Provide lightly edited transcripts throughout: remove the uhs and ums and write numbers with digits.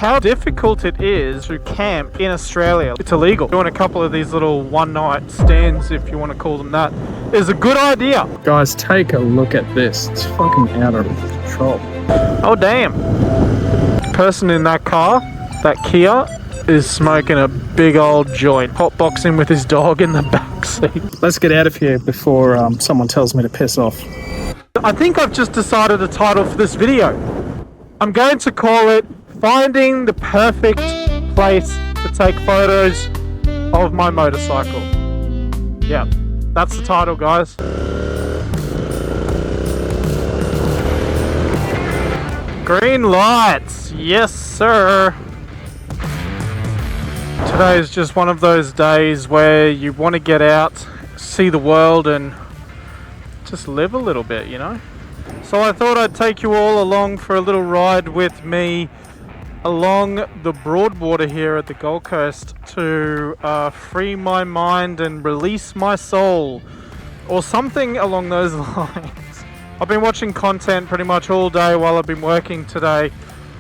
how difficult it is to camp in Australia. It's illegal. Doing a couple of these little one-night stands, if you want to call them that, is a good idea. Guys, take a look at this. It's fucking out of control. Oh damn. Person in that car, that Kia, is smoking a big old joint, hotboxing with his dog in the back seat. Let's get out of here before someone tells me to piss off. I think I've just decided a title for this video. I'm going to call it Finding the Perfect Place to Take Photos of My Motorcycle. Yeah, that's the title, guys. Green lights, yes sir. Today is just one of those days where you want to get out, see the world and just live a little bit, you know. So I thought I'd take you all along for a little ride with me along the broadwater here at the Gold Coast to free my mind and release my soul, or something along those lines. I've been watching content pretty much all day while I've been working today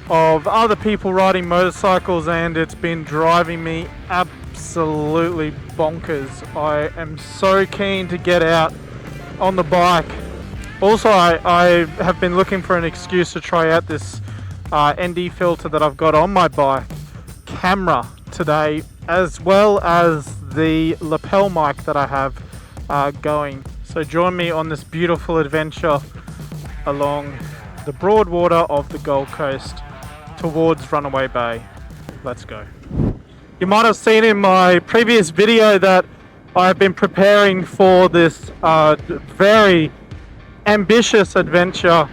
of other people riding motorcycles, and it's been driving me absolutely bonkers. I am so keen to get out on the bike. Also, I have been looking for an excuse to try out this ND filter that I've got on my bike camera today, as well as the lapel mic that I have going. So join me on this beautiful adventure along the broadwater of the Gold Coast towards Runaway Bay. Let's go. You might have seen in my previous video that I've been preparing for this very ambitious adventure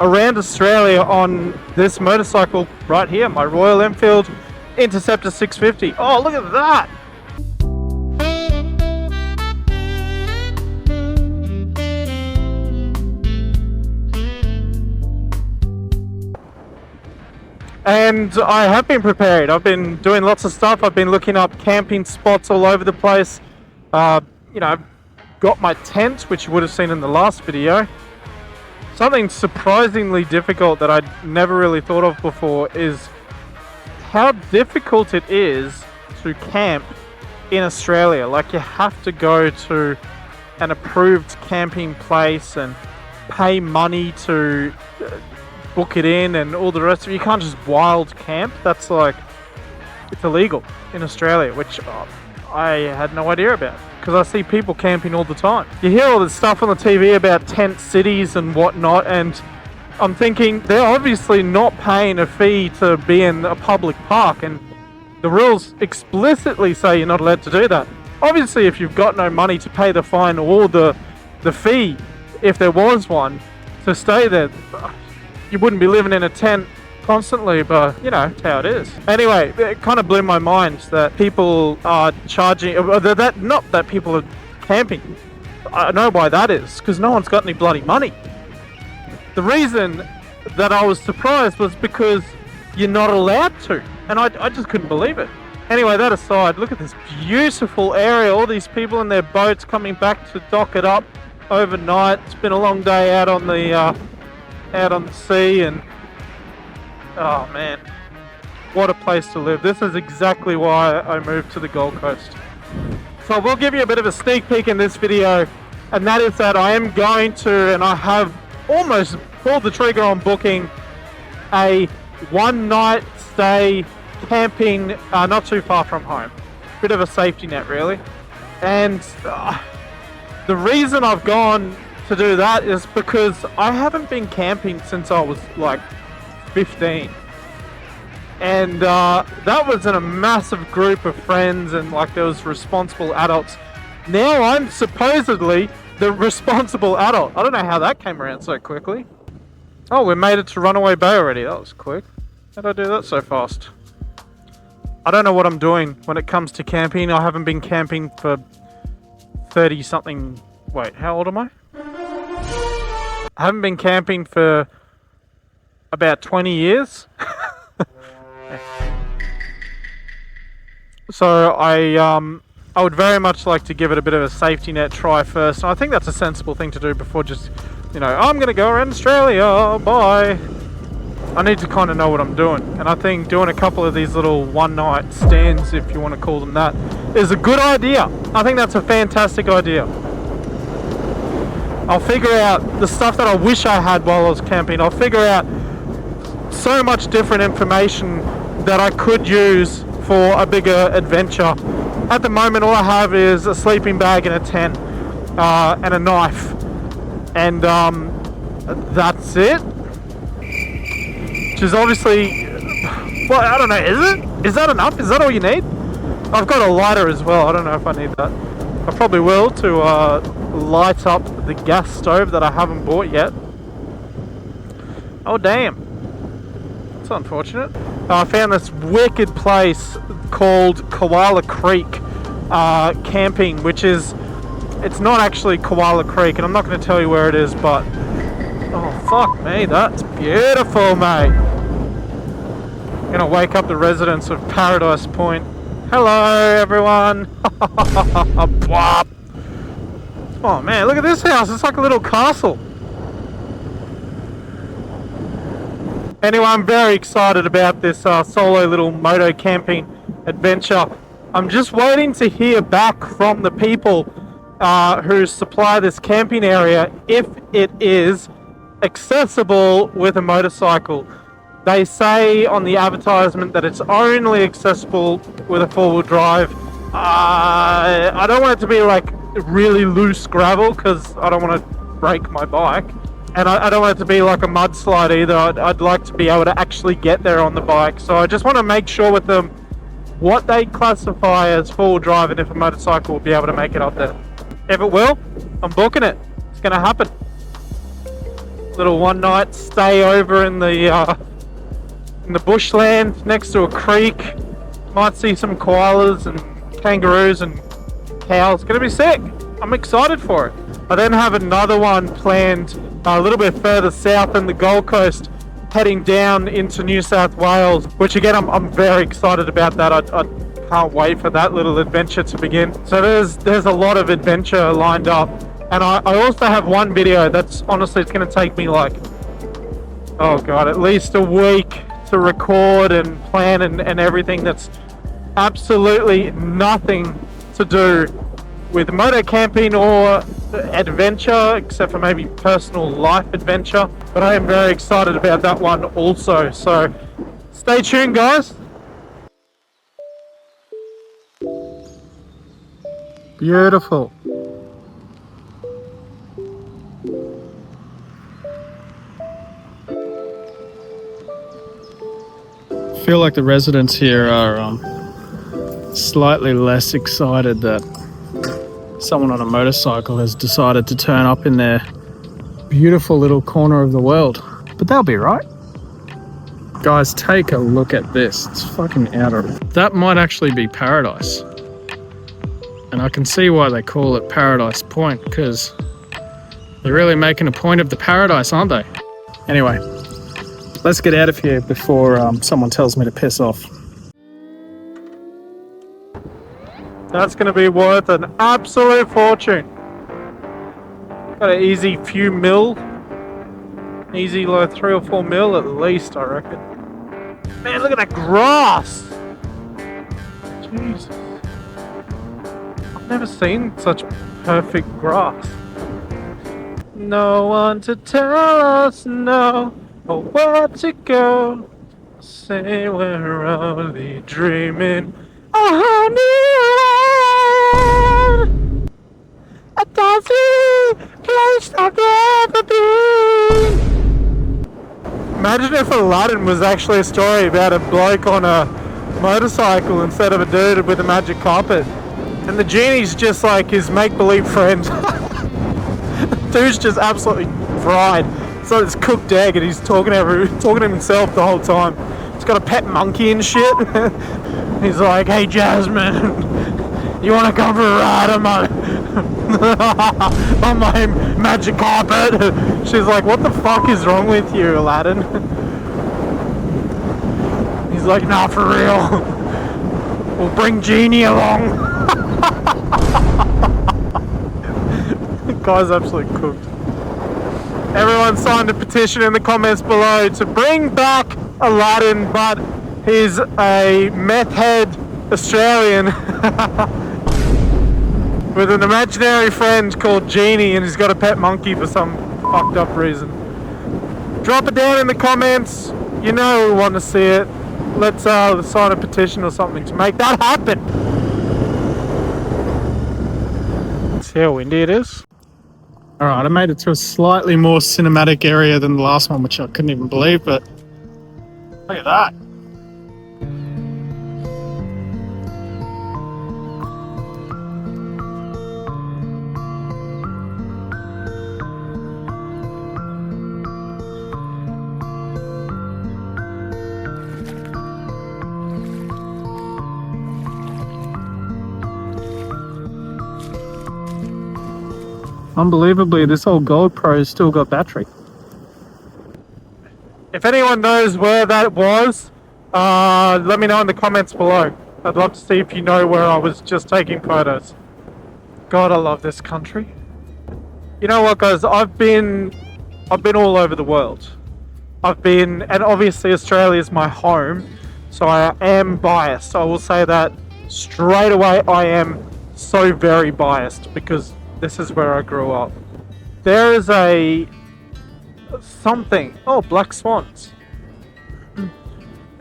around Australia on this motorcycle right here, my Royal Enfield Interceptor 650. Oh, look at that! And I have been prepared. I've been doing lots of stuff. I've been looking up camping spots all over the place. You know, I've got my tent, which you would have seen in the last video. Something surprisingly difficult that I'd never really thought of before is how difficult it is to camp in Australia. Like, you have to go to an approved camping place and pay money to book it in and all the rest of it. You can't just wild camp. That's like, it's illegal in Australia, which I had no idea about, because I see people camping all the time. You hear all this stuff on the TV about tent cities and whatnot, and I'm thinking they're obviously not paying a fee to be in a public park, and the rules explicitly say you're not allowed to do that. Obviously, if you've got no money to pay the fine or the fee, if there was one, to stay there, you wouldn't be living in a tent constantly, but you know, that's how it is. Anyway, it kind of blew my mind that people are charging, not that people are camping. I know why that is, because no one's got any bloody money. The reason that I was surprised was because you're not allowed to, and I just couldn't believe it. Anyway, that aside, look at this beautiful area, all these people in their boats coming back to dock it up overnight. It's been a long day out on the sea, and oh man, what a place to live. This is exactly why I moved to the Gold Coast. So I will give you a bit of a sneak peek in this video, and that is that I am going to, and I have almost pulled the trigger on booking a one-night stay camping not too far from home. Bit of a safety net, really. And the reason I've gone to do that is because I haven't been camping since I was like 15, and that was in a massive group of friends, and like there was responsible adults. Now I'm supposedly the responsible adult. I don't know how that came around so quickly. Oh, we made it to Runaway Bay already. That was quick. How'd I do that so fast? I don't know what I'm doing when it comes to camping. I haven't been camping for 30 something. Wait, how old am I? I haven't been camping for about 20 years. So I would very much like to give it a bit of a safety net try first. And I think that's a sensible thing to do before just, you know, I'm going to go around Australia, bye. I need to kind of know what I'm doing. And I think doing a couple of these little one-night stands, if you want to call them that, is a good idea. I think that's a fantastic idea. I'll figure out the stuff that I wish I had while I was camping. I'll figure out so much different information that I could use for a bigger adventure. At the moment, all I have is a sleeping bag and a tent and a knife, and that's it. Which is obviously, well, I don't know, is it? Is that enough? Is that all you need? I've got a lighter as well. I don't know if I need that. I probably will to light up the gas stove that I haven't bought yet. Oh damn, that's unfortunate. I found this wicked place called Koala Creek camping, which is, it's not actually Koala Creek, and I'm not going to tell you where it is, but oh fuck me, that's beautiful, mate. I'm gonna wake up the residents of Paradise Point. Hello everyone. Oh man, look at this house, it's like a little castle. Anyway, I'm very excited about this solo little moto camping adventure. I'm just waiting to hear back from the people who supply this camping area if it is accessible with a motorcycle. They say on the advertisement that it's only accessible with a four-wheel drive. I don't want it to be like really loose gravel because I don't want to break my bike, and I don't want it to be like a mudslide either. I'd like to be able to actually get there on the bike, so I just want to make sure with them what they classify as four-wheel drive and if a motorcycle will be able to make it up there. If it will, I'm booking it. It's going to happen. Little one night stay over in the bushland next to a creek. Might see some koalas and kangaroos and cows. It's going to be sick. I'm excited for it. I then have another one planned a little bit further south in the Gold Coast, heading down into New South Wales, which again I'm very excited about that. I can't wait for that little adventure to begin. So there's a lot of adventure lined up, and I also have one video that's honestly, it's going to take me like, oh god, at least a week to record and plan and everything. That's absolutely nothing to do with moto camping or adventure, except for maybe personal life adventure, but I am very excited about that one also, so stay tuned guys. Beautiful. I feel like the residents here are slightly less excited that someone on a motorcycle has decided to turn up in their beautiful little corner of the world. But they'll be right. Guys, take a look at this. It's fucking outer. That might actually be paradise. And I can see why they call it Paradise Point, because they're really making a point of the paradise, aren't they? Anyway, let's get out of here before someone tells me to piss off. That's going to be worth an absolute fortune. Got an easy few mil. Easy like 3 or 4 mil at least, I reckon. Man, look at that grass. Jesus. I've never seen such perfect grass. No one to tell us no, or where to go. Say we're only dreaming. A dazzling place I've never been. Imagine if Aladdin was actually a story about a bloke on a motorcycle instead of a dude with a magic carpet, and the genie's just like his make-believe friend. Dude's just absolutely fried. So it's cooked egg, and he's talking to himself the whole time. He's got a pet monkey and shit. He's like, "Hey Jasmine, you want to come for a ride on my on my magic carpet?" She's like, "What the fuck is wrong with you, Aladdin?" He's like, "Nah, for real. We'll bring Genie along." The guy's absolutely cooked. Everyone signed a petition in the comments below to bring back Aladdin, but he's a meth head Australian with an imaginary friend called Genie, and he's got a pet monkey for some fucked up reason. Drop it down in the comments. You know we want to see it. Let's sign a petition or something to make that happen. See how windy it is. Alright, I made it to a slightly more cinematic area than the last one, which I couldn't even believe, but look at that. Unbelievably, this old GoPro's still got battery. If anyone knows where that was, let me know in the comments below. I'd love to see if you know where I was just taking photos. God, I love this country. You know what, guys? I've been all over the world. And obviously Australia is my home, so I am biased. I will say that straight away. I am so very biased because this is where I grew up. There is something. Oh, black swans.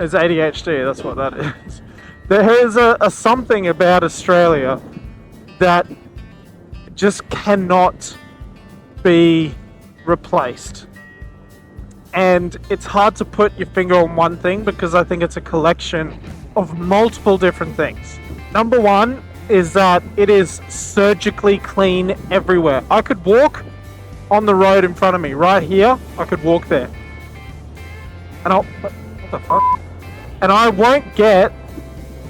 It's ADHD, that's what that is. There is a something about Australia that just cannot be replaced. And it's hard to put your finger on one thing because I think it's a collection of multiple different things. Number one is that it is surgically clean everywhere. I could walk on the road in front of me, right here. I could walk there. And what the fuck? And I won't get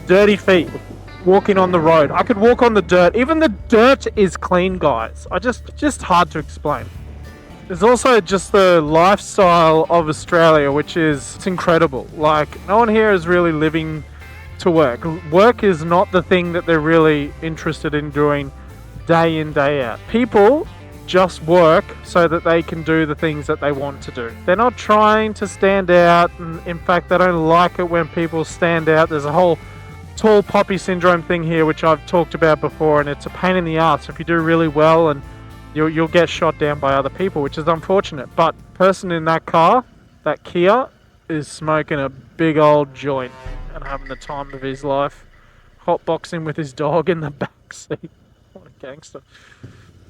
dirty feet walking on the road. I could walk on the dirt. Even the dirt is clean, guys. Just hard to explain. There's also just the lifestyle of Australia, which is, it's incredible. Like, no one here is really living to work. Work is not the thing that they're really interested in doing day in, day out. People just work so that they can do the things that they want to do. They're not trying to stand out, and in fact they don't like it when people stand out. There's a whole tall poppy syndrome thing here, which I've talked about before, and it's a pain in the ass if you do really well, and you'll get shot down by other people, which is unfortunate. But the person in that car, that Kia, is smoking a big old joint and having the time of his life, hotboxing with his dog in the back seat. What a gangster.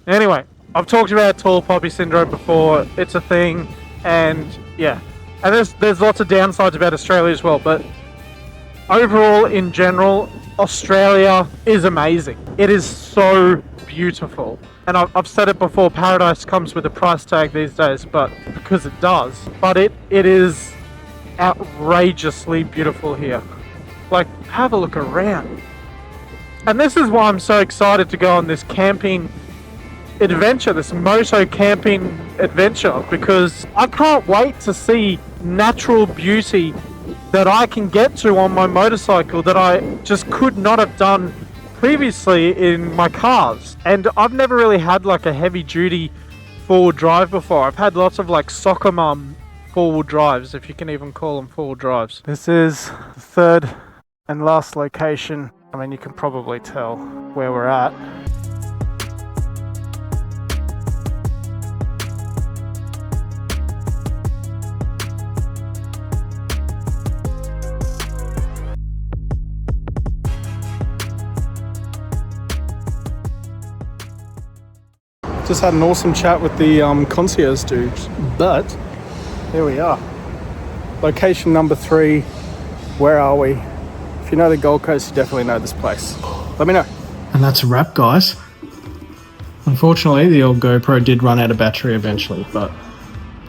Anyway, I've talked about tall poppy syndrome before. It's a thing, and yeah, and there's lots of downsides about Australia as well, but overall, in general, Australia is amazing. It is so beautiful. And I've said it before, paradise comes with a price tag these days, but because it does. But it is outrageously beautiful here. Like, have a look around. And this is why I'm so excited to go on this camping adventure, this moto camping adventure, because I can't wait to see natural beauty that I can get to on my motorcycle that I just could not have done previously in my cars. And I've never really had like a heavy duty four-wheel drive before. I've had lots of like soccer mum four-wheel drives, if you can even call them four-wheel drives. This is the third and last location. I mean, you can probably tell where we're at. Just had an awesome chat with the concierge dudes, but here we are. Location number 3. Where are we? If you know the Gold Coast, you definitely know this place. Let me know. And that's a wrap, guys. Unfortunately, the old GoPro did run out of battery eventually, but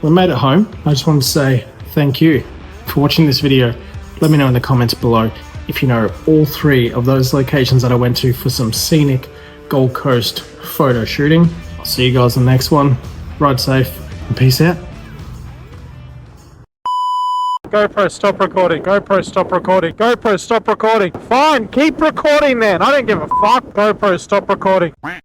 we made it home. I just wanted to say thank you for watching this video. Let me know in the comments below if you know all 3 of those locations that I went to for some scenic Gold Coast photo shooting. I'll see you guys in the next one. Ride safe and peace out. GoPro, stop recording. GoPro, stop recording. GoPro, stop recording. Fine, keep recording then. I don't give a fuck. GoPro, stop recording.